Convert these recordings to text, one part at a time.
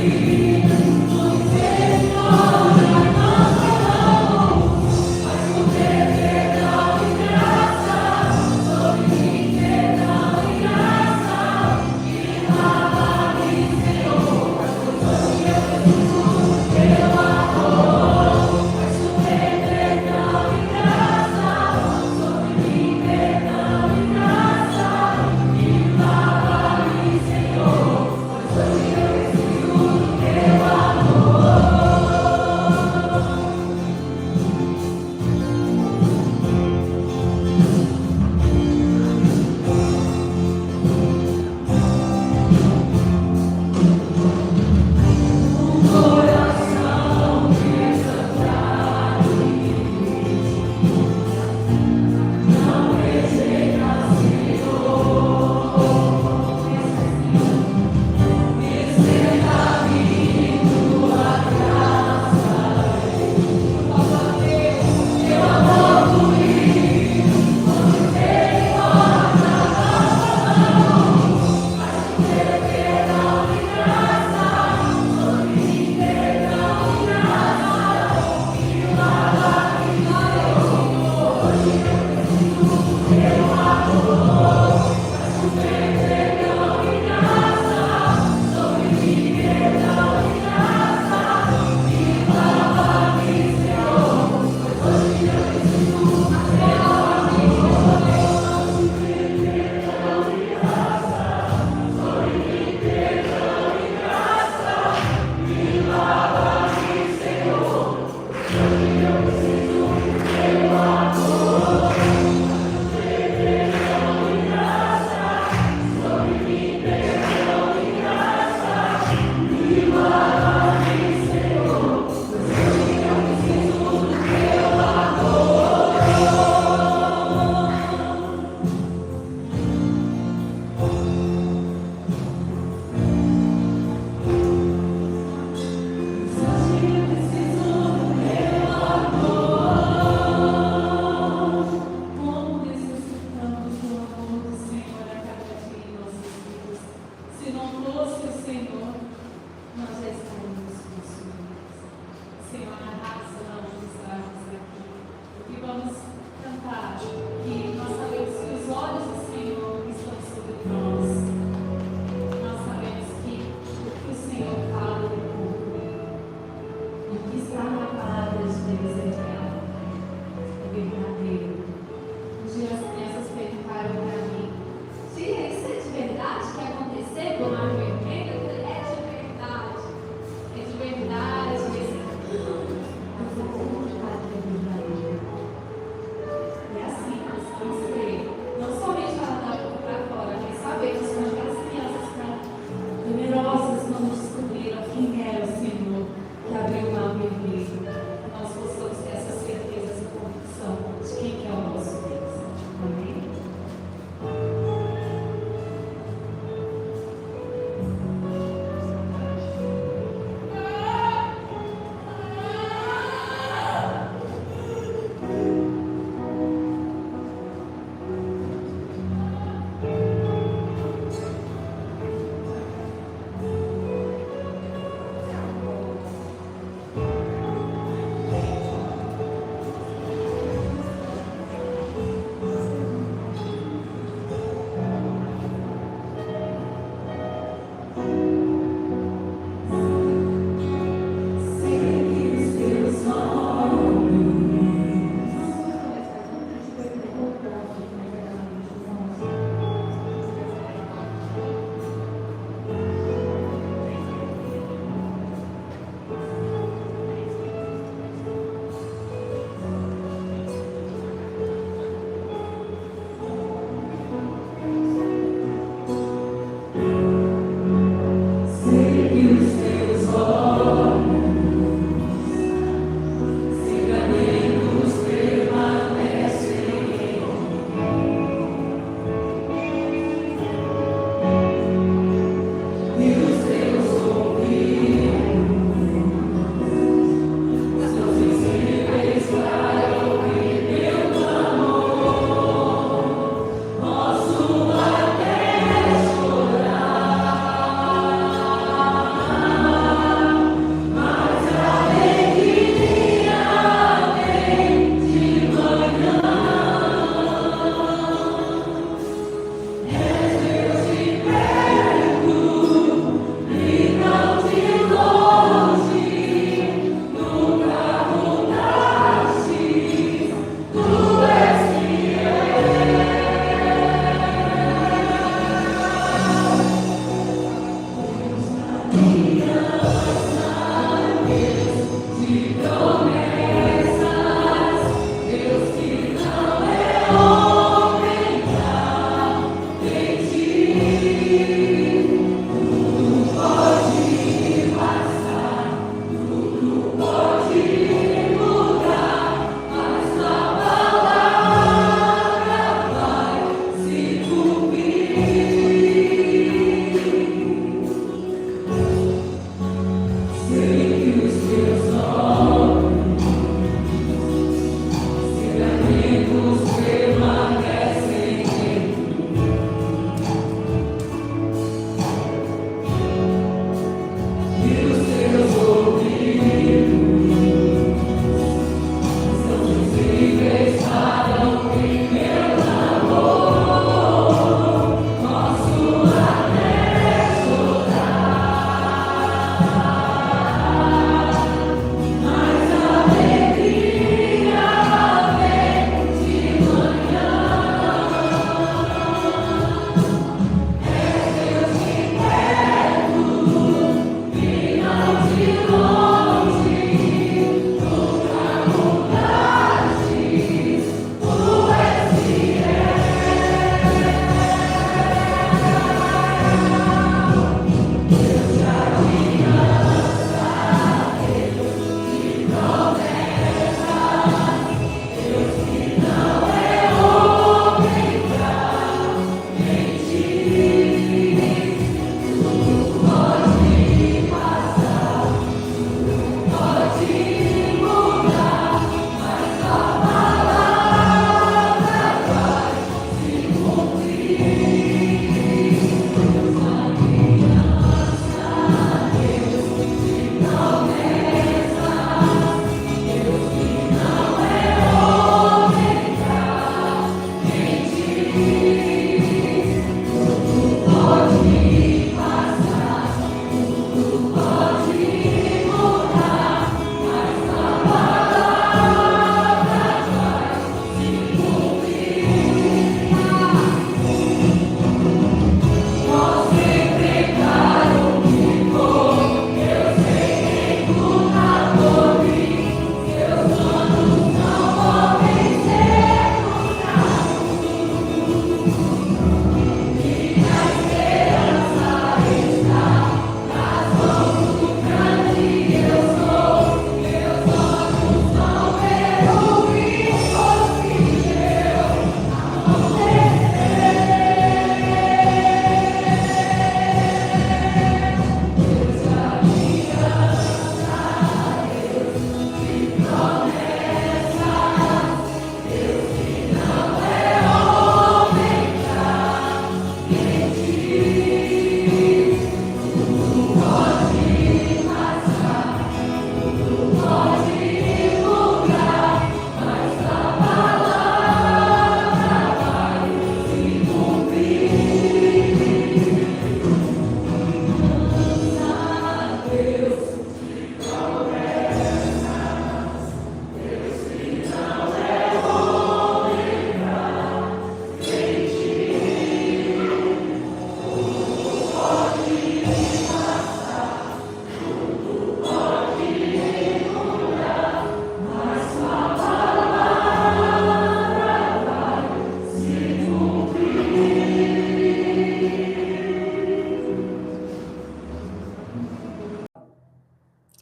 Eu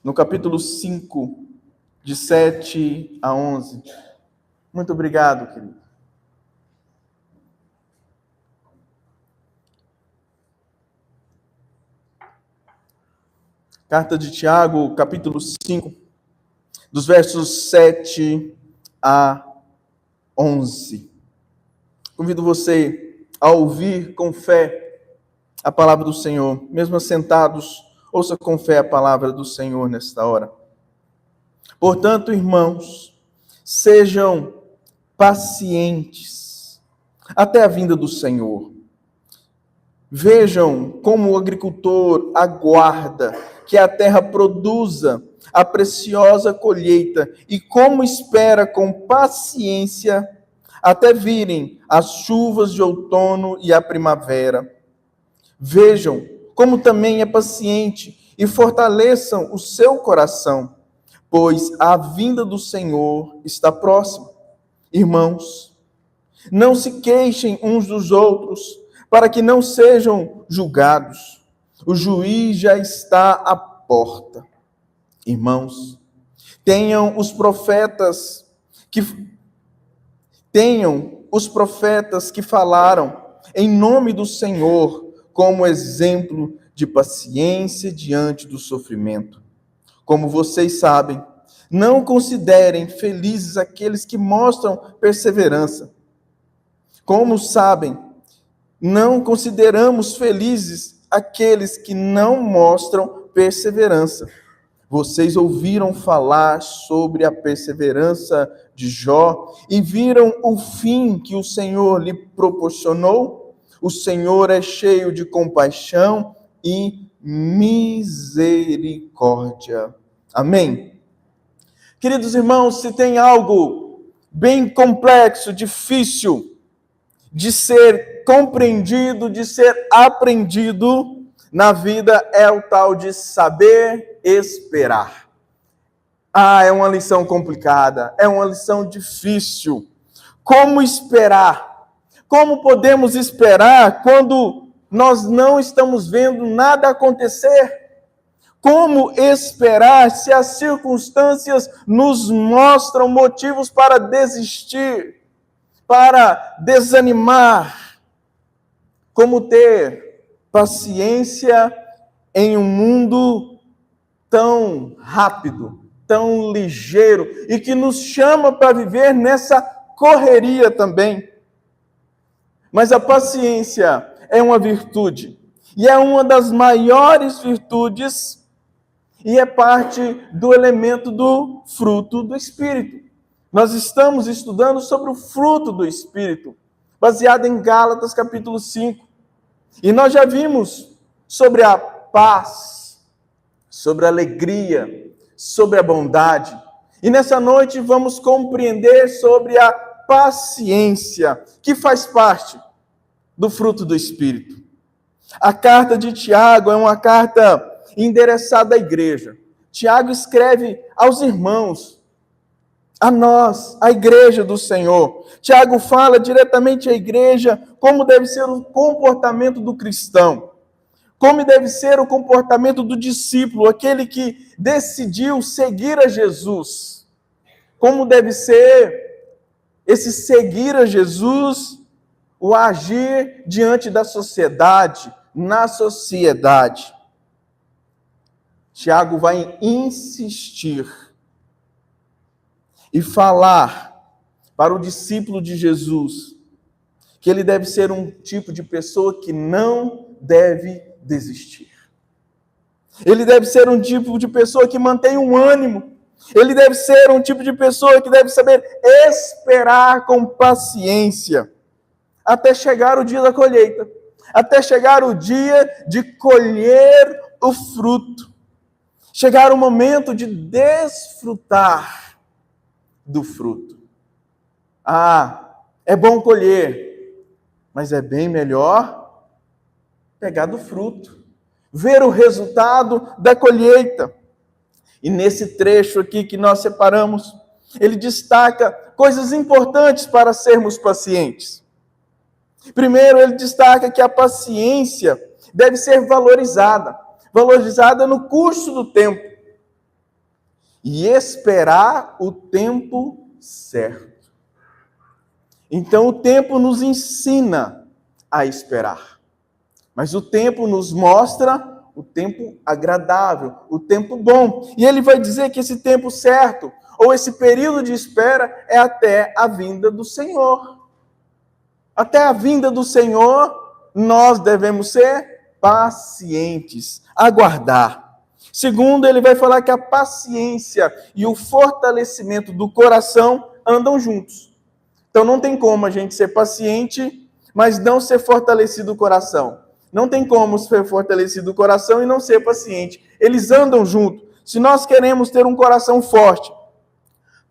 no capítulo 5, de 7 a 11. Muito obrigado, querido. Carta de Tiago, capítulo 5, dos versos 7 a 11. Convido você a ouvir com fé a palavra do Senhor. Mesmo assentados, ouça com fé a palavra do Senhor nesta hora. Portanto, irmãos, sejam pacientes até a vinda do Senhor. Vejam como o agricultor aguarda que a terra produza a preciosa colheita e como espera com paciência até virem as chuvas de outono e a primavera. Vejam como também é paciente e fortaleçam o seu coração, pois a vinda do Senhor está próxima. Irmãos, não se queixem uns dos outros, para que não sejam julgados. O juiz já está à porta. Irmãos, tenham os profetas que falaram em nome do Senhor como exemplo de paciência diante do sofrimento. Como vocês sabem, não considerem felizes aqueles que mostram perseverança. Como sabem, não consideramos felizes aqueles que não mostram perseverança. Vocês ouviram falar sobre a perseverança de Jó e viram o fim que o Senhor lhe proporcionou? O Senhor é cheio de compaixão e misericórdia. Amém? Queridos irmãos, se tem algo bem complexo, difícil de ser compreendido, de ser aprendido na vida, é o tal de saber esperar. É uma lição complicada, é uma lição difícil. Como esperar? Como podemos esperar quando nós não estamos vendo nada acontecer? Como esperar se as circunstâncias nos mostram motivos para desistir, para desanimar? Como ter paciência em um mundo tão rápido, tão ligeiro e que nos chama para viver nessa correria também? Mas a paciência é uma virtude, e é uma das maiores virtudes, e é parte do elemento do fruto do Espírito. Nós estamos estudando sobre o fruto do Espírito, baseado em Gálatas capítulo 5. E nós já vimos sobre a paz, sobre a alegria, sobre a bondade. E nessa noite vamos compreender sobre a paciência, que faz parte do fruto do Espírito. A carta de Tiago é uma carta endereçada à igreja. Tiago escreve aos irmãos, a nós, a igreja do Senhor. Tiago fala diretamente à igreja como deve ser o comportamento do cristão, como deve ser o comportamento do discípulo, aquele que decidiu seguir a Jesus. Como deve ser esse seguir a Jesus, o agir diante da sociedade, na sociedade. Tiago vai insistir e falar para o discípulo de Jesus que ele deve ser um tipo de pessoa que não deve desistir. Ele deve ser um tipo de pessoa que mantém um ânimo. Ele deve ser um tipo de pessoa que deve saber esperar com paciência até chegar o dia da colheita, até chegar o dia de colher o fruto, chegar o momento de desfrutar do fruto. É bom colher, mas é bem melhor pegar do fruto, ver o resultado da colheita. E nesse trecho aqui que nós separamos, ele destaca coisas importantes para sermos pacientes. Primeiro, ele destaca que a paciência deve ser valorizada no curso do tempo. e esperar o tempo certo. Então o tempo nos ensina a esperar, mas o tempo nos mostra o tempo agradável, o tempo bom. E ele vai dizer que esse tempo certo, ou esse período de espera, é até a vinda do Senhor. Até a vinda do Senhor, nós devemos ser pacientes, aguardar. Segundo, ele vai falar que a paciência e o fortalecimento do coração andam juntos. Então não tem como a gente ser paciente, mas não ser fortalecido o coração. Não tem como ser fortalecido o coração e não ser paciente. Eles andam juntos. Se nós queremos ter um coração forte,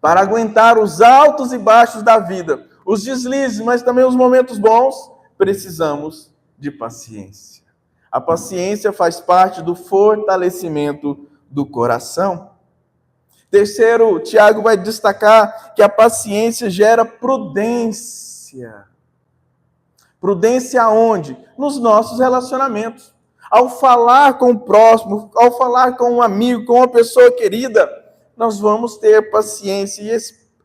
para aguentar os altos e baixos da vida, os deslizes, mas também os momentos bons, precisamos de paciência. A paciência faz parte do fortalecimento do coração. Terceiro, Tiago vai destacar que a paciência gera prudência. Prudência aonde? Nos nossos relacionamentos. Ao falar com o próximo, ao falar com um amigo, com uma pessoa querida, nós vamos ter paciência.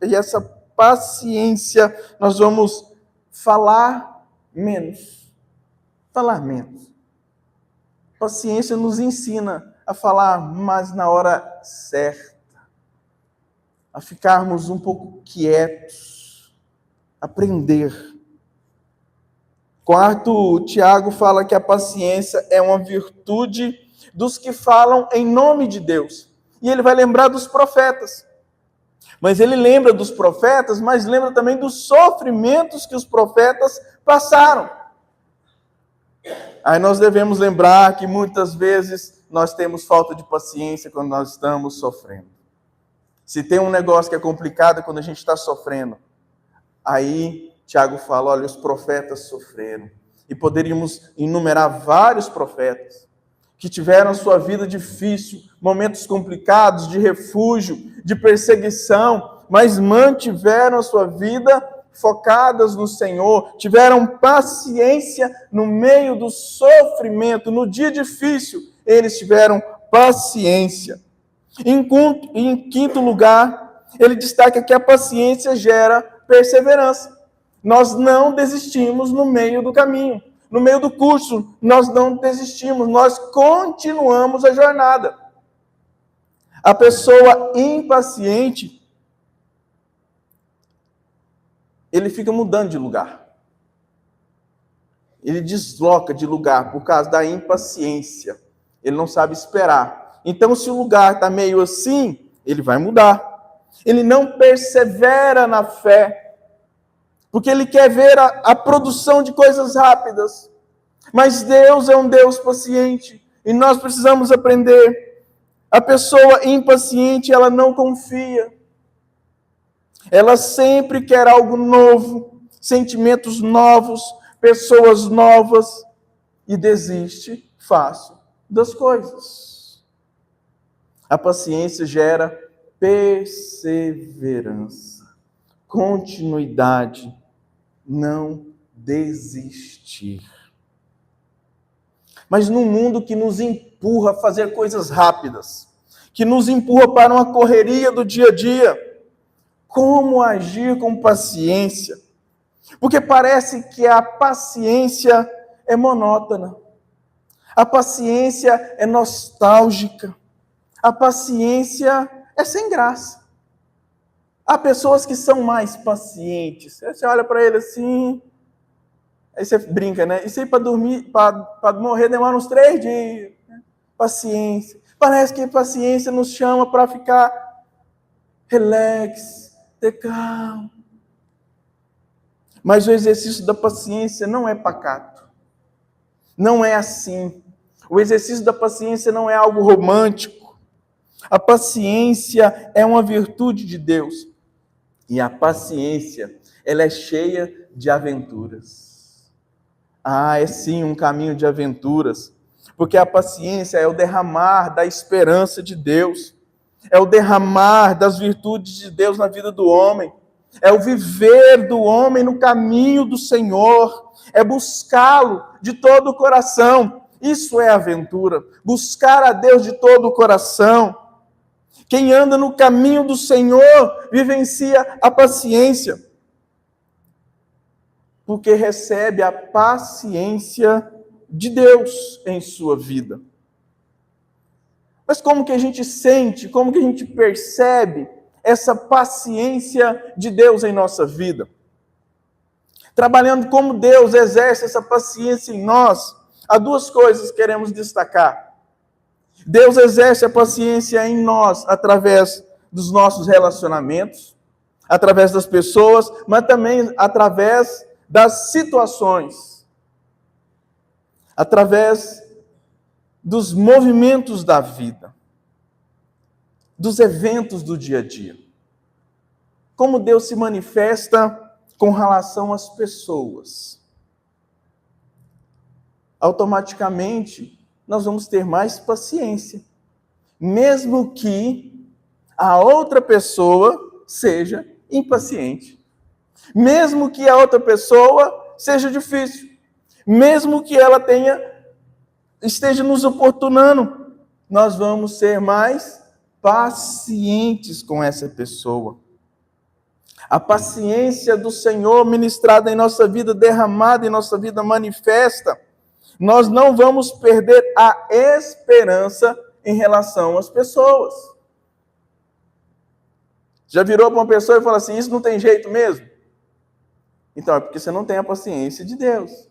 E essa paciência, nós vamos falar menos. Falar menos. Paciência nos ensina a falar mais na hora certa. A ficarmos um pouco quietos. Aprender. Quarto, Tiago fala que a paciência é uma virtude dos que falam em nome de Deus. E ele vai lembrar dos profetas. Mas ele lembra dos profetas, mas lembra também dos sofrimentos que os profetas passaram. Aí nós devemos lembrar que muitas vezes nós temos falta de paciência quando nós estamos sofrendo. Se tem um negócio que é complicado quando a gente está sofrendo, aí Tiago fala, olha, os profetas sofreram. E poderíamos enumerar vários profetas que tiveram a sua vida difícil, momentos complicados, de refúgio, de perseguição, mas mantiveram a sua vida focadas no Senhor, tiveram paciência no meio do sofrimento, no dia difícil, eles tiveram paciência. Em quinto lugar, ele destaca que a paciência gera perseverança. Nós não desistimos no meio do caminho, no meio do curso, nós não desistimos, nós continuamos a jornada. A pessoa impaciente, ele fica mudando de lugar. Ele desloca de lugar por causa da impaciência. Ele não sabe esperar. Então, se o lugar está meio assim, ele vai mudar. Ele não persevera na fé, porque ele quer ver a produção de coisas rápidas. Mas Deus é um Deus paciente, e nós precisamos aprender. A pessoa impaciente, ela não confia. Ela sempre quer algo novo, sentimentos novos, pessoas novas, e desiste fácil das coisas. A paciência gera perseverança, continuidade, não desistir. Mas num mundo que nos empurra a fazer coisas rápidas, que nos empurra para uma correria do dia a dia, como agir com paciência? Porque parece que a paciência é monótona. A paciência é nostálgica. A paciência é sem graça. Há pessoas que são mais pacientes. Você olha para ele assim, aí você brinca, né? Isso aí para dormir, para morrer demora uns 3 dias. Paciência. Parece que paciência nos chama para ficar relax, ter calma. Mas o exercício da paciência não é pacato. Não é assim. O exercício da paciência não é algo romântico. A paciência é uma virtude de Deus. E a paciência, ela é cheia de aventuras. É sim um caminho de aventuras. Porque a paciência é o derramar da esperança de Deus. É o derramar das virtudes de Deus na vida do homem. É o viver do homem no caminho do Senhor. É buscá-lo de todo o coração. Isso é aventura. Buscar a Deus de todo o coração. Quem anda no caminho do Senhor vivencia a paciência, porque recebe a paciência de Deus em sua vida. Mas como que a gente sente, como que a gente percebe essa paciência de Deus em nossa vida? Trabalhando como Deus exerce essa paciência em nós, há duas coisas que queremos destacar. Deus exerce a paciência em nós através dos nossos relacionamentos, através das pessoas, mas também através das situações, através dos movimentos da vida, dos eventos do dia a dia. Como Deus se manifesta com relação às pessoas. Automaticamente, nós vamos ter mais paciência, mesmo que a outra pessoa seja impaciente, mesmo que a outra pessoa seja difícil, mesmo que ela esteja nos oportunando, nós vamos ser mais pacientes com essa pessoa. A paciência do Senhor ministrada em nossa vida, derramada em nossa vida, manifesta. Nós não vamos perder a esperança em relação às pessoas. Já virou para uma pessoa e falou assim, isso não tem jeito mesmo? Então, é porque você não tem a paciência de Deus.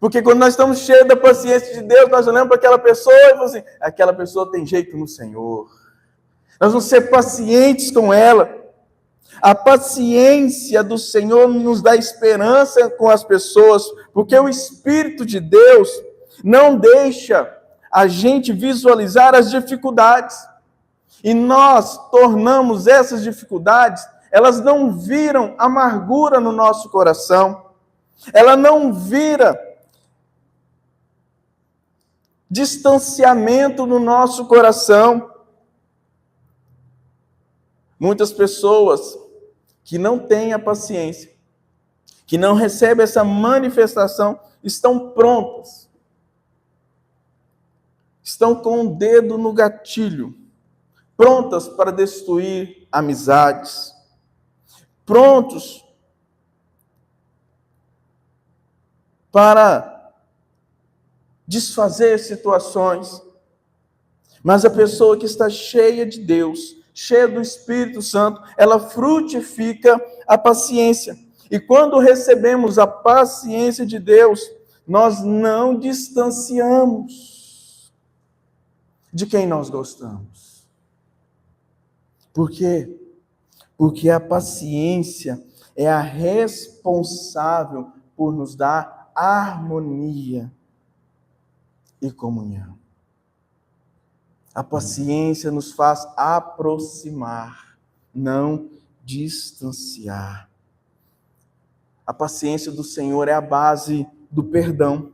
Porque quando nós estamos cheios da paciência de Deus, nós olhamos para aquela pessoa e falamos assim, aquela pessoa tem jeito no Senhor. Nós vamos ser pacientes com ela. A paciência do Senhor nos dá esperança com as pessoas, porque o Espírito de Deus não deixa a gente visualizar as dificuldades. E nós tornamos essas dificuldades, elas não viram amargura no nosso coração, ela não vira distanciamento no nosso coração. Muitas pessoas que não têm a paciência, que não recebem essa manifestação, estão prontas, estão com o dedo no gatilho, prontas para destruir amizades, prontos para desfazer situações. Mas a pessoa que está cheia de Deus, cheia do Espírito Santo, ela frutifica a paciência. E quando recebemos a paciência de Deus, nós não distanciamos de quem nós gostamos. Por quê? Porque a paciência é a responsável por nos dar harmonia e comunhão. A paciência nos faz aproximar, não distanciar. A paciência do Senhor é a base do perdão.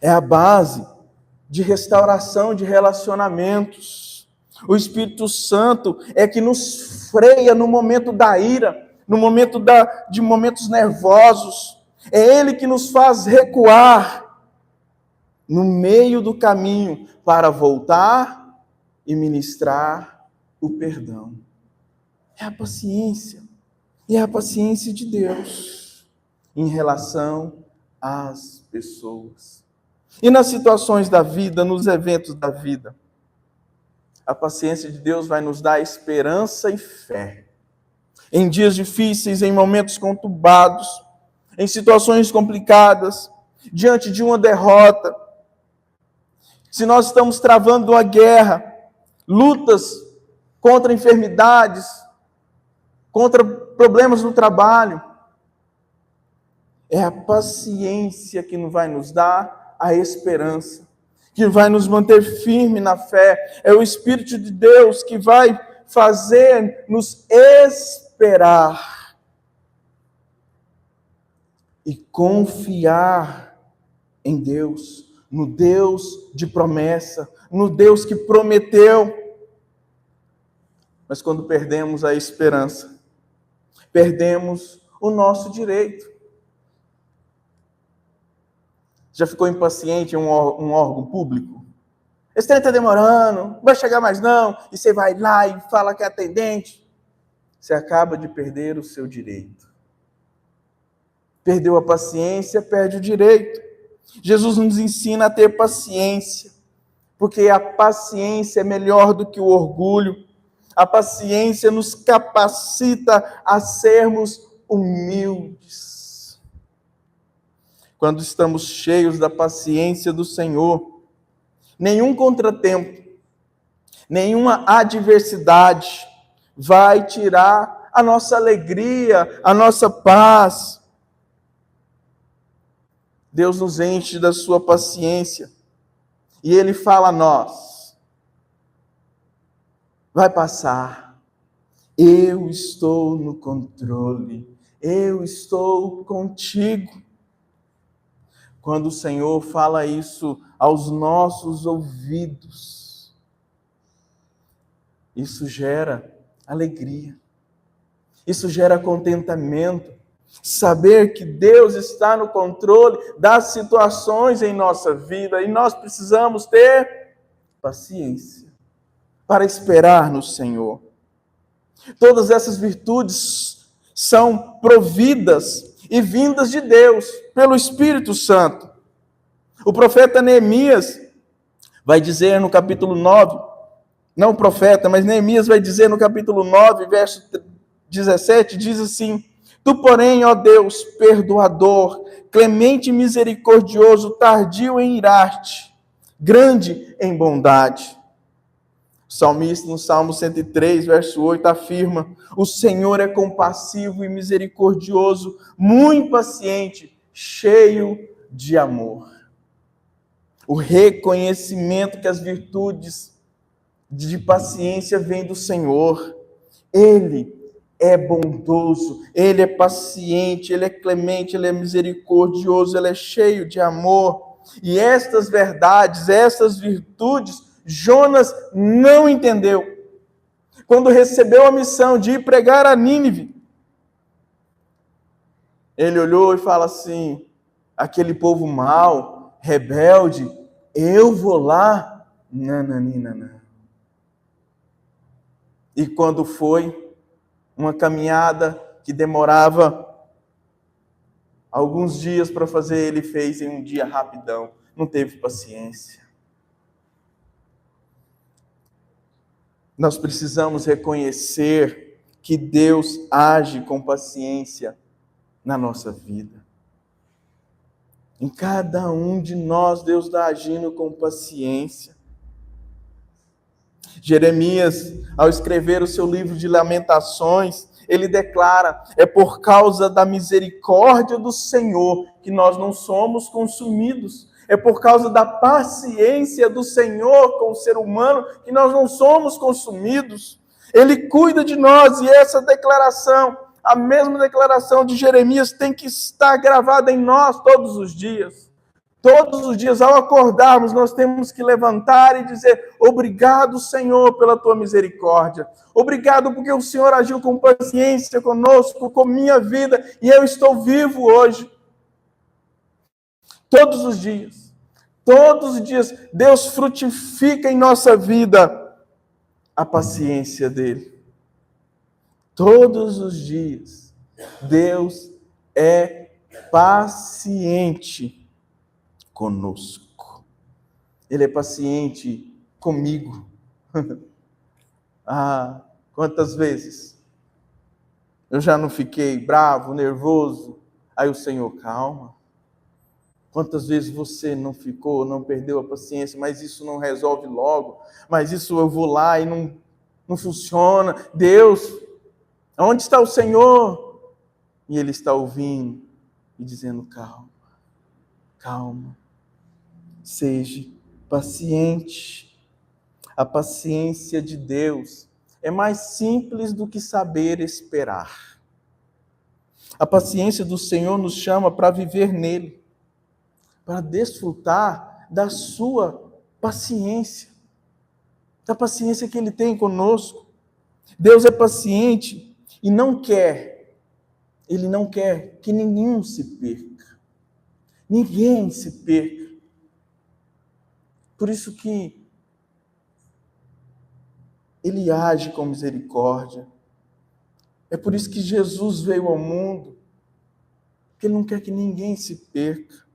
É a base de restauração de relacionamentos. O Espírito Santo é que nos freia no momento da ira, no momento de momentos nervosos. É Ele que nos faz recuar no meio do caminho para voltar e ministrar o perdão. É a paciência. E é a paciência de Deus em relação às pessoas. E nas situações da vida, nos eventos da vida, a paciência de Deus vai nos dar esperança e fé. Em dias difíceis, em momentos conturbados, em situações complicadas, diante de uma derrota, se nós estamos travando uma guerra, lutas contra enfermidades, contra problemas no trabalho, é a paciência que vai nos dar a esperança, que vai nos manter firme na fé. É o Espírito de Deus que vai fazer nos esperar e confiar em Deus, no Deus de promessa, no Deus que prometeu. Mas quando perdemos a esperança, perdemos o nosso direito. Já ficou impaciente em um órgão público? Esse trem está demorando, não vai chegar mais não. E você vai lá e fala que é atendente. Você acaba de perder o seu direito. Perdeu a paciência, perde o direito. Jesus nos ensina a ter paciência, porque a paciência é melhor do que o orgulho. A paciência nos capacita a sermos humildes. Quando estamos cheios da paciência do Senhor, nenhum contratempo, nenhuma adversidade vai tirar a nossa alegria, a nossa paz. Deus nos enche da sua paciência e Ele fala a nós: vai passar, eu estou no controle, eu estou contigo. Quando o Senhor fala isso aos nossos ouvidos, isso gera alegria, isso gera contentamento, saber que Deus está no controle das situações em nossa vida e nós precisamos ter paciência para esperar no Senhor. Todas essas virtudes são providas e vindas de Deus pelo Espírito Santo. O profeta Neemias vai dizer no capítulo 9, não o profeta, mas Neemias vai dizer no capítulo 9, verso 17, diz assim: Tu, porém, ó Deus, perdoador, clemente e misericordioso, tardio em irar-te, grande em bondade. O salmista, no Salmo 103, verso 8, afirma: O Senhor é compassivo e misericordioso, muito paciente, cheio de amor. O reconhecimento que as virtudes de paciência vêm do Senhor. Ele é bondoso, Ele é paciente, Ele é clemente, Ele é misericordioso, Ele é cheio de amor. E estas verdades, essas virtudes, Jonas não entendeu. Quando recebeu a missão de ir pregar a Nínive, ele olhou e fala assim: aquele povo mau, rebelde, eu vou lá? Não. E quando foi, uma caminhada que demorava alguns dias para fazer, ele fez em um dia rapidão, não teve paciência. Nós precisamos reconhecer que Deus age com paciência na nossa vida. Em cada um de nós, Deus está agindo com paciência. Jeremias, ao escrever o seu livro de Lamentações, ele declara: é por causa da misericórdia do Senhor que nós não somos consumidos. É por causa da paciência do Senhor com o ser humano que nós não somos consumidos. Ele cuida de nós, e essa declaração, a mesma declaração de Jeremias, tem que estar gravada em nós todos os dias. Todos os dias, ao acordarmos, nós temos que levantar e dizer: obrigado, Senhor, pela tua misericórdia. Obrigado porque o Senhor agiu com paciência conosco, com minha vida, e eu estou vivo hoje. Todos os dias, Deus frutifica em nossa vida a paciência dele. Todos os dias, Deus é paciente conosco. Ele é paciente comigo. Quantas vezes eu já não fiquei bravo, nervoso? Aí o Senhor, calma. Quantas vezes você não ficou, não perdeu a paciência, mas isso não resolve logo, mas isso eu vou lá e não funciona. Deus, onde está o Senhor? E Ele está ouvindo e dizendo: calma, seja paciente. A paciência de Deus é mais simples do que saber esperar. A paciência do Senhor nos chama para viver nele, para desfrutar da sua paciência, da paciência que Ele tem conosco. Deus é paciente e Ele não quer que nenhum se perca. Ninguém se perca. Por isso que Ele age com misericórdia. É por isso que Jesus veio ao mundo, porque Ele não quer que ninguém se perca.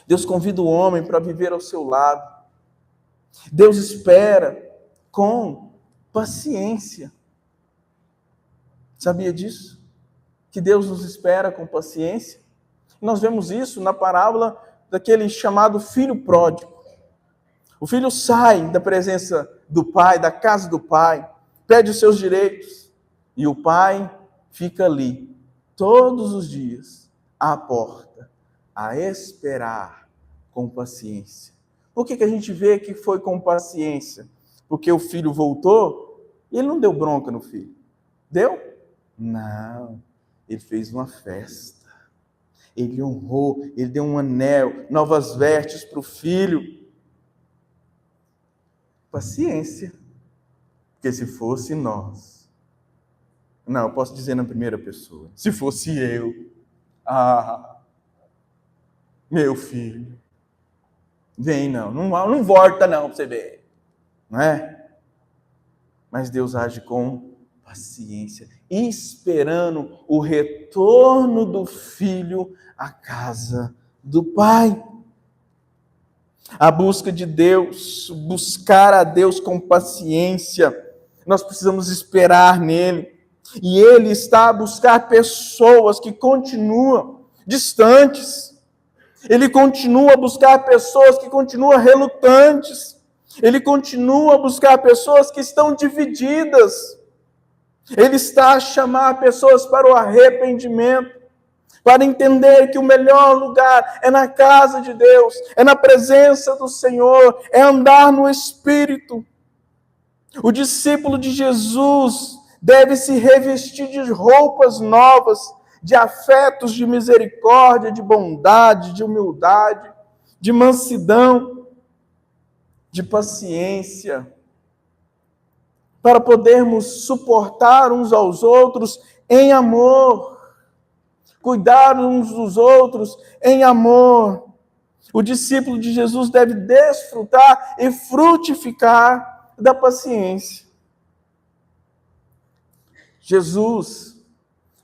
Deus convida o homem para viver ao seu lado. Deus espera com paciência. Sabia disso? Que Deus nos espera com paciência? Nós vemos isso na parábola daquele chamado filho pródigo. O filho sai da presença do pai, da casa do pai, pede os seus direitos, e o pai fica ali, todos os dias, à porta, a esperar com paciência. Por que a gente vê que foi com paciência? Porque o filho voltou e ele não deu bronca no filho. Deu? Não. Ele fez uma festa. Ele honrou, ele deu um anel, novas vestes para o filho. Paciência. Porque se fosse nós... Não, eu posso dizer na primeira pessoa. Se fosse eu. Meu filho. Vem não volta não para você ver. Não é? Mas Deus age com paciência, esperando o retorno do filho à casa do pai. A busca de Deus, buscar a Deus com paciência, nós precisamos esperar nele. E ele está a buscar pessoas que continuam distantes. Ele continua a buscar pessoas que continuam relutantes. Ele continua a buscar pessoas que estão divididas. Ele está a chamar pessoas para o arrependimento, para entender que o melhor lugar é na casa de Deus, é na presença do Senhor, é andar no Espírito. O discípulo de Jesus deve se revestir de roupas novas, de afetos de misericórdia, de bondade, de humildade, de mansidão, de paciência, para podermos suportar uns aos outros em amor, cuidar uns dos outros em amor. O discípulo de Jesus deve desfrutar e frutificar da paciência. Jesus,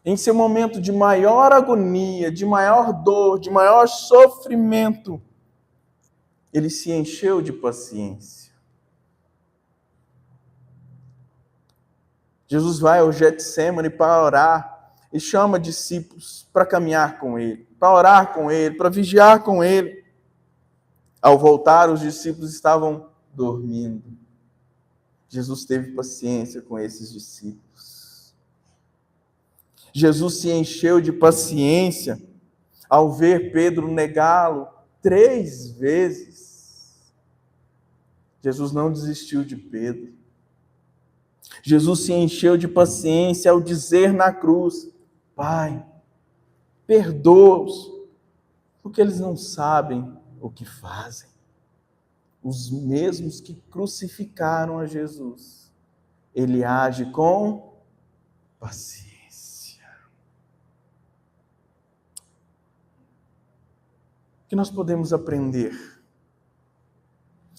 em seu momento de maior agonia, de maior dor, de maior sofrimento, ele se encheu de paciência. Jesus vai ao Getsêmani para orar e chama discípulos para caminhar com ele, para orar com ele, para vigiar com ele. Ao voltar, os discípulos estavam dormindo. Jesus teve paciência com esses discípulos. Jesus se encheu de paciência ao ver Pedro negá-lo 3 vezes. Jesus não desistiu de Pedro. Jesus se encheu de paciência ao dizer na cruz: Pai, perdoa-os, porque eles não sabem o que fazem. Os mesmos que crucificaram a Jesus, ele age com paciência. O que nós podemos aprender?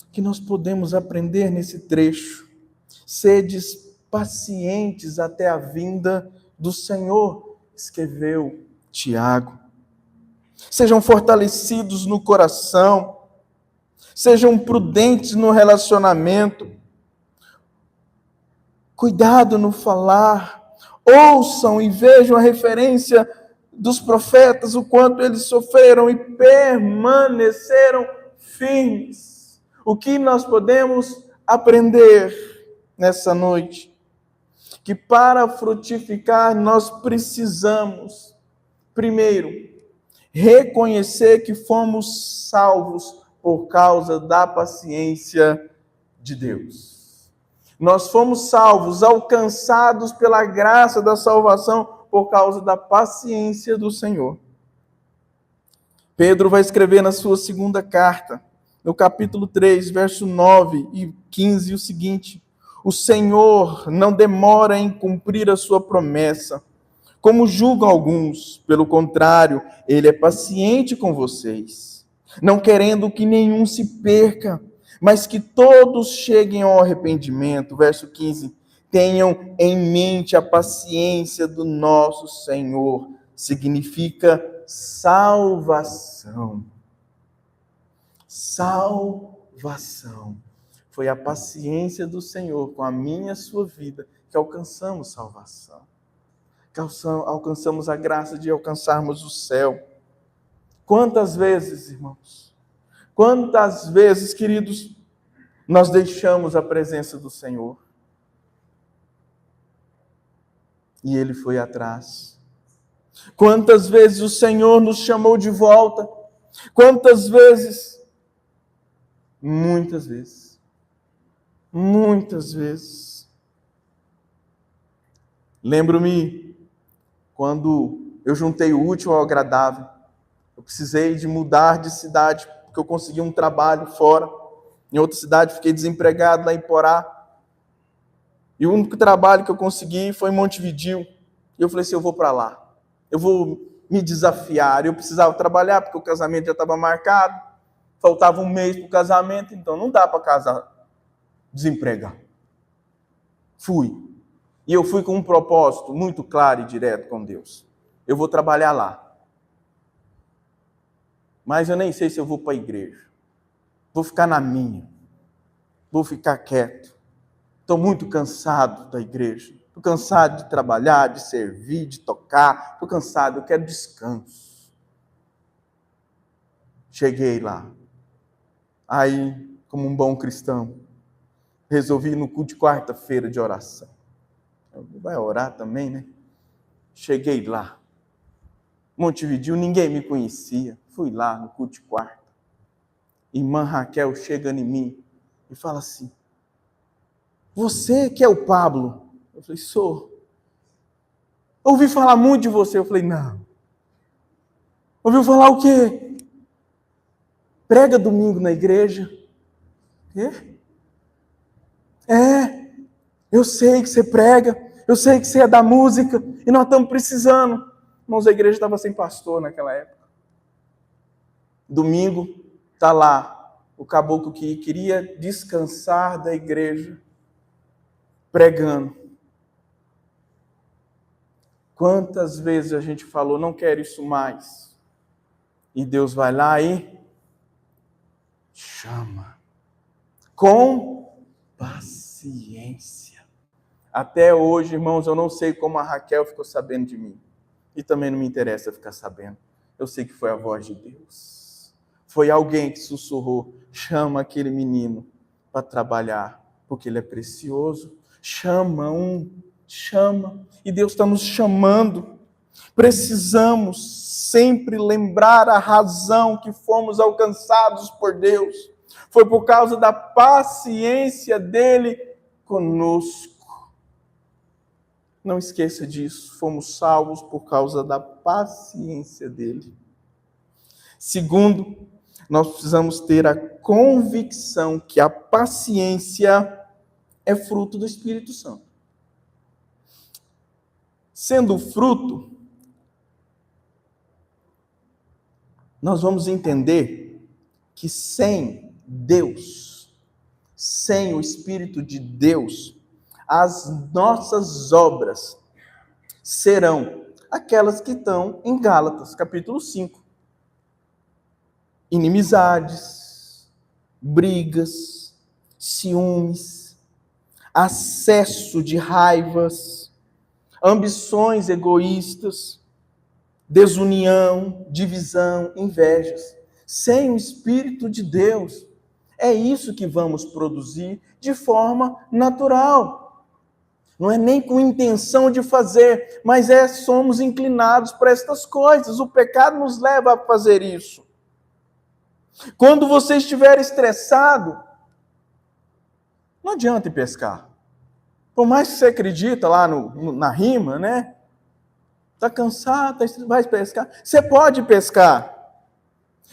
O que nós podemos aprender nesse trecho? Sedes pacientes até a vinda do Senhor, escreveu Tiago. Sejam fortalecidos no coração, sejam prudentes no relacionamento, cuidado no falar, ouçam e vejam a referência dos profetas, o quanto eles sofreram e permaneceram firmes. O que nós podemos aprender nessa noite? Que para frutificar nós precisamos, primeiro, reconhecer que fomos salvos por causa da paciência de Deus. Nós fomos salvos, alcançados pela graça da salvação por causa da paciência do Senhor. Pedro vai escrever na sua segunda carta, no capítulo 3, verso 9 e 15, o seguinte: o Senhor não demora em cumprir a sua promessa, como julgam alguns. Pelo contrário, ele é paciente com vocês, não querendo que nenhum se perca, mas que todos cheguem ao arrependimento. Verso 15. Tenham em mente a paciência do nosso Senhor. Significa salvação. Salvação. Foi a paciência do Senhor com a minha e a sua vida que alcançamos salvação. Que alcançamos a graça de alcançarmos o céu. Quantas vezes, irmãos? Quantas vezes, queridos, nós deixamos a presença do Senhor? E Ele foi atrás. Quantas vezes o Senhor nos chamou de volta? Quantas vezes? Muitas vezes. Muitas vezes. Lembro-me quando eu juntei o útil ao agradável. Eu precisei de mudar de cidade, porque eu consegui um trabalho fora. Em outra cidade, fiquei desempregado lá em Porá. E o único trabalho que eu consegui foi em Montevidéu. E eu falei assim, eu vou para lá. Eu vou me desafiar. Eu precisava trabalhar, porque o casamento já estava marcado. Faltava um mês para o casamento, então não dá para casar desempregado. Fui. E eu fui com um propósito muito claro e direto com Deus. Eu vou trabalhar lá. Mas eu nem sei se eu vou para a igreja. Vou ficar na minha. Vou ficar quieto. Estou muito cansado da igreja. Estou cansado de trabalhar, de servir, de tocar. Estou cansado, eu quero descanso. Cheguei lá. Aí, como um bom cristão, resolvi ir no culto de quarta-feira de oração. Vai orar também, né? Cheguei lá. Montevidéu, ninguém me conhecia. Fui lá no culto de quarta. Irmã Raquel chega em mim e fala assim, você que é o Pablo? Eu falei, sou. Ouvi falar muito de você. Eu falei, não. Ouviu falar o quê? Prega domingo na igreja. Quê? Eu sei que você prega, eu sei que você é da música, e nós estamos precisando. Irmãos, a igreja estava sem pastor naquela época. Domingo, está lá, o caboclo que queria descansar da igreja, pregando. Quantas vezes a gente falou, não quero isso mais. E Deus vai lá e chama. Com paciência. Até hoje, irmãos, eu não sei como a Raquel ficou sabendo de mim. E também não me interessa ficar sabendo. Eu sei que foi a voz de Deus. Foi alguém que sussurrou, chama aquele menino para trabalhar, porque ele é precioso. Chama. E Deus está nos chamando. Precisamos sempre lembrar a razão que fomos alcançados por Deus. Foi por causa da paciência dele conosco. Não esqueça disso, fomos salvos por causa da paciência dele. Segundo, nós precisamos ter a convicção que a paciência é fruto do Espírito Santo. Sendo fruto, nós vamos entender que sem Deus, sem o Espírito de Deus, as nossas obras serão aquelas que estão em Gálatas, capítulo 5. Inimizades, brigas, ciúmes, acesso de raivas, ambições egoístas, desunião, divisão, invejas. Sem o Espírito de Deus, é isso que vamos produzir de forma natural. Não é nem com intenção de fazer, mas somos inclinados para estas coisas. O pecado nos leva a fazer isso. Quando você estiver estressado, não adianta ir pescar. Por mais que você acredita lá na rima, né? Está cansado, vai pescar. Você pode pescar.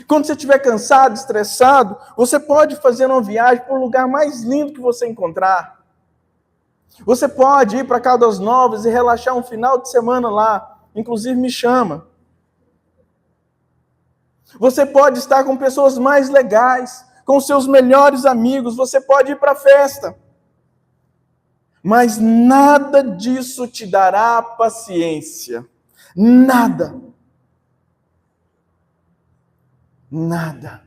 Quando você estiver cansado, estressado, você pode fazer uma viagem para o lugar mais lindo que você encontrar. Você pode ir para Caldas Novas e relaxar um final de semana lá. Inclusive, me chama. Você pode estar com pessoas mais legais, com seus melhores amigos, você pode ir para a festa. Mas nada disso te dará paciência. Nada. Nada.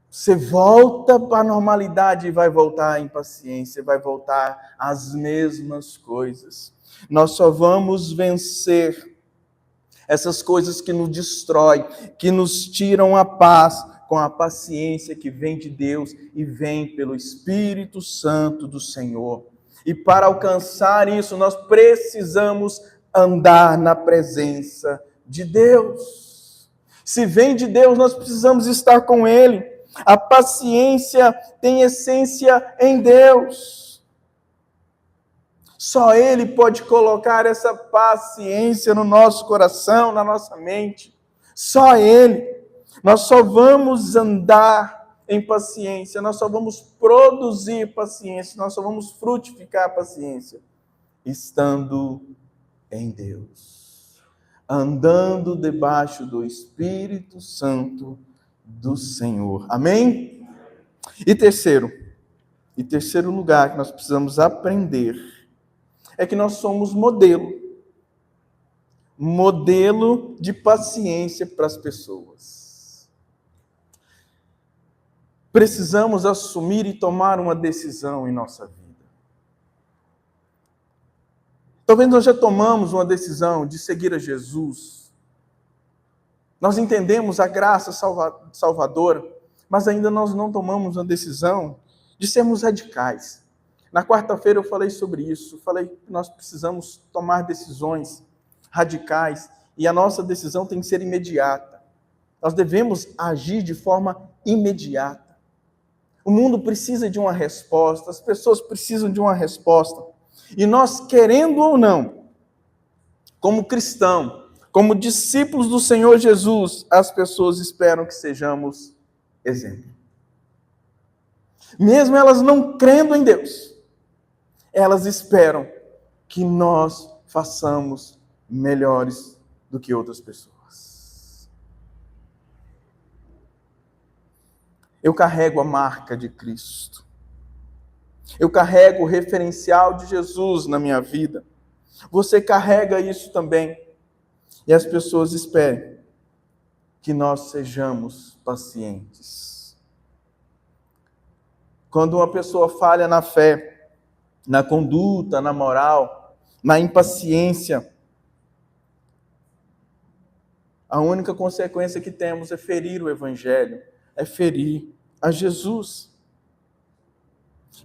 Você volta para a normalidade e vai voltar à impaciência, vai voltar às mesmas coisas. Nós só vamos vencer essas coisas que nos destroem, que nos tiram a paz, com a paciência que vem de Deus e vem pelo Espírito Santo do Senhor. E para alcançar isso, nós precisamos andar na presença de Deus. Se vem de Deus, nós precisamos estar com Ele. A paciência tem essência em Deus. Só Ele pode colocar essa paciência no nosso coração, na nossa mente. Só Ele. Nós só vamos andar em paciência, nós só vamos produzir paciência, nós só vamos frutificar a paciência, estando em Deus. Andando debaixo do Espírito Santo do Senhor. Amém? E terceiro lugar que nós precisamos aprender é que nós somos modelo de paciência para as pessoas. Precisamos assumir e tomar uma decisão em nossa vida. Talvez nós já tomamos uma decisão de seguir a Jesus. Nós entendemos a graça salvadora, mas ainda nós não tomamos uma decisão de sermos radicais. Na quarta-feira eu falei sobre isso, falei que nós precisamos tomar decisões radicais e a nossa decisão tem que ser imediata. Nós devemos agir de forma imediata. O mundo precisa de uma resposta, as pessoas precisam de uma resposta. E nós, querendo ou não, como cristão, como discípulos do Senhor Jesus, as pessoas esperam que sejamos exemplo. Mesmo elas não crendo em Deus, elas esperam que nós façamos melhores do que outras pessoas. Eu carrego a marca de Cristo. Eu carrego o referencial de Jesus na minha vida. Você carrega isso também. E as pessoas esperam que nós sejamos pacientes. Quando uma pessoa falha na fé, na conduta, na moral, na impaciência, a única consequência que temos é ferir o Evangelho, é ferir a Jesus.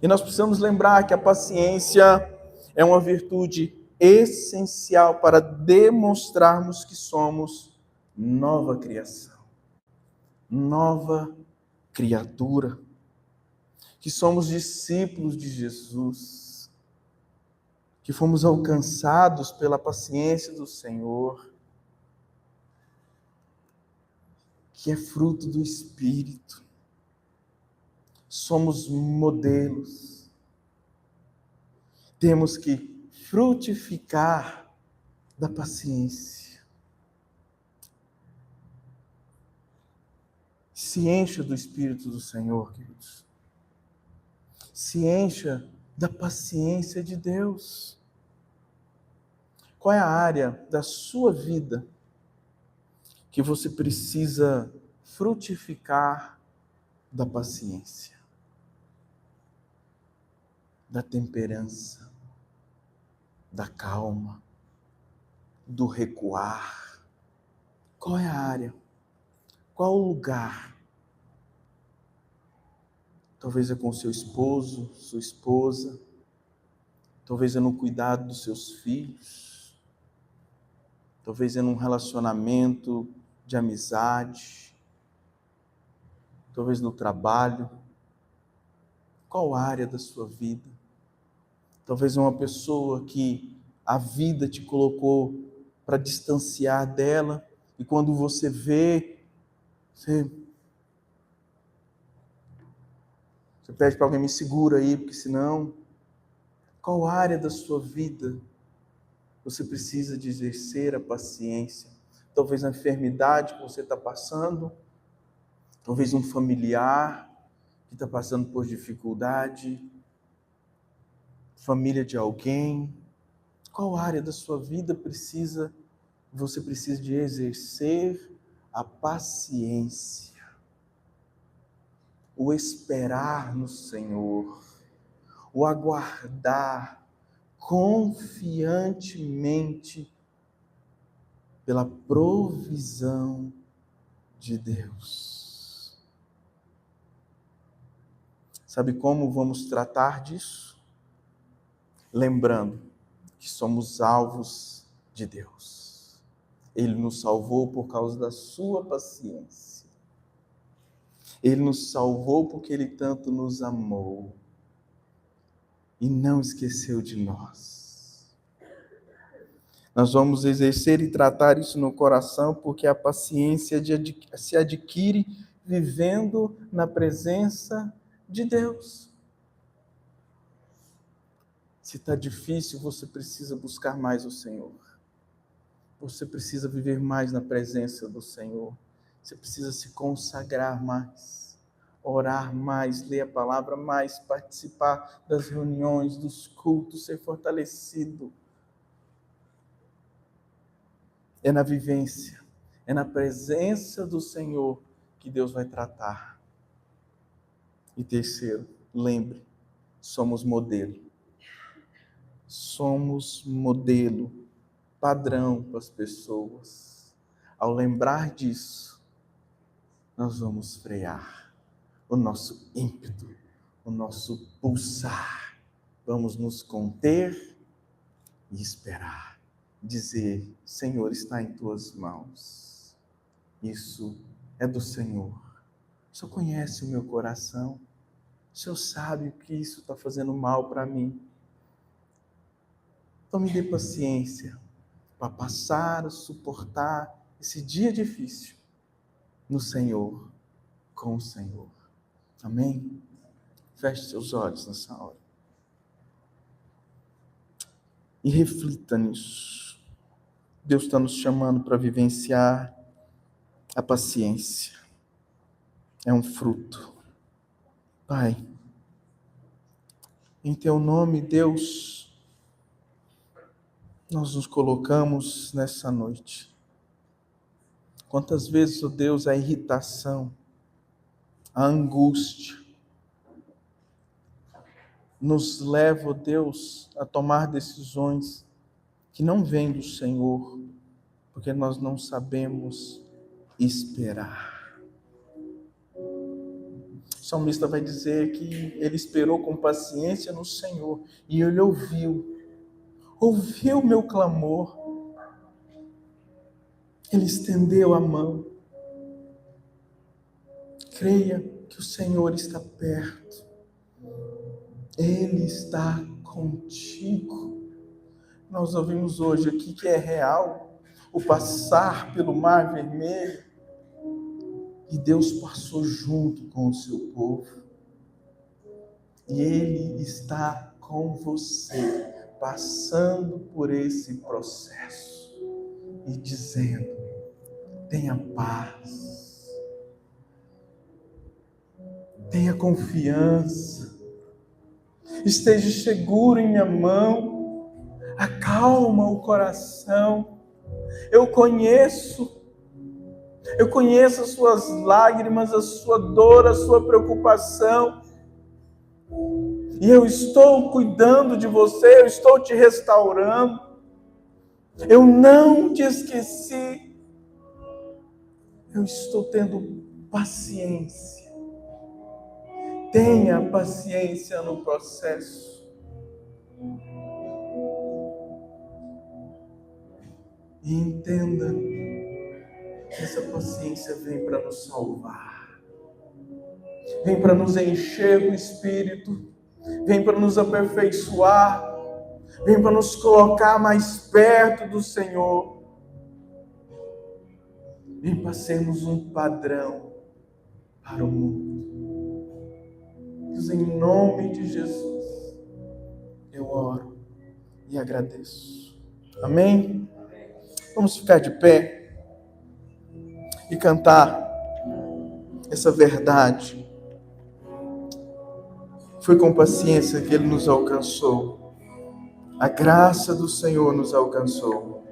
E nós precisamos lembrar que a paciência é uma virtude essencial para demonstrarmos que somos nova criação, nova criatura, que somos discípulos de Jesus, que fomos alcançados pela paciência do Senhor, que é fruto do Espírito. Somos modelos. Temos que frutificar da paciência. Se encha do Espírito do Senhor, queridos. Se encha da paciência de Deus. Qual é a área da sua vida que você precisa frutificar da paciência, da temperança, da calma, do recuar? Qual é a área? Qual o lugar? Talvez é com seu esposo, sua esposa, talvez é no cuidado dos seus filhos, talvez é num relacionamento de amizade, talvez no trabalho. Qual área da sua vida? Talvez é uma pessoa que a vida te colocou para distanciar dela, e quando você vê, você pede para alguém: me segura aí, porque senão... Qual área da sua vida você precisa de exercer a paciência? Talvez a enfermidade que você está passando, Talvez um familiar que está passando por dificuldade, família de alguém. Qual área da sua vida você precisa de exercer a paciência, o esperar no Senhor, o aguardar confiantemente pela provisão de Deus. Sabe como vamos tratar disso? Lembrando que somos alvos de Deus. Ele nos salvou por causa da sua paciência. Ele nos salvou porque Ele tanto nos amou e não esqueceu de nós. Nós vamos exercer e tratar isso no coração, porque a paciência se adquire vivendo na presença de Deus. Se está difícil, você precisa buscar mais o Senhor. Você precisa viver mais na presença do Senhor. Você precisa se consagrar mais, orar mais, ler a palavra mais, participar das reuniões, dos cultos, ser fortalecido. É na vivência, é na presença do Senhor que Deus vai tratar. E terceiro, lembre, somos modelo. Somos modelo, padrão para as pessoas. Ao lembrar disso, nós vamos frear o nosso ímpeto, o nosso pulsar. Vamos nos conter e esperar. Dizer, Senhor, está em tuas mãos. Isso é do Senhor. O Senhor conhece o meu coração. O Senhor sabe o que isso está fazendo mal para mim. Então me dê paciência para passar, suportar esse dia difícil no Senhor, com o Senhor. Amém? Feche seus olhos nessa hora. E reflita nisso. Deus está nos chamando para vivenciar a paciência. É um fruto. Pai, em Teu nome, Deus, nós nos colocamos nessa noite. Quantas vezes, ó Deus, a irritação, a angústia, nos leva, ó Deus, a tomar decisões que não vêm do Senhor, porque nós não sabemos esperar. O salmista vai dizer que ele esperou com paciência no Senhor, e ele ouviu meu clamor, ele estendeu a mão. Creia que o Senhor está perto, Ele está contigo. Nós ouvimos hoje aqui que é real o passar pelo Mar Vermelho, e Deus passou junto com o seu povo, e Ele está com você, passando por esse processo e dizendo, tenha paz, tenha confiança, esteja seguro em minha mão, acalma o coração. Eu conheço as suas lágrimas, a sua dor, a sua preocupação, e eu estou cuidando de você, eu estou te restaurando, eu não te esqueci, eu estou tendo paciência. Tenha paciência no processo. E entenda que essa paciência vem para nos salvar. Vem para nos encher do Espírito. Vem para nos aperfeiçoar. Vem para nos colocar mais perto do Senhor. Vem para sermos um padrão para o mundo. Deus, em nome de Jesus, eu oro e agradeço. Amém? Vamos ficar de pé e cantar essa verdade. Foi com paciência que Ele nos alcançou. A graça do Senhor nos alcançou.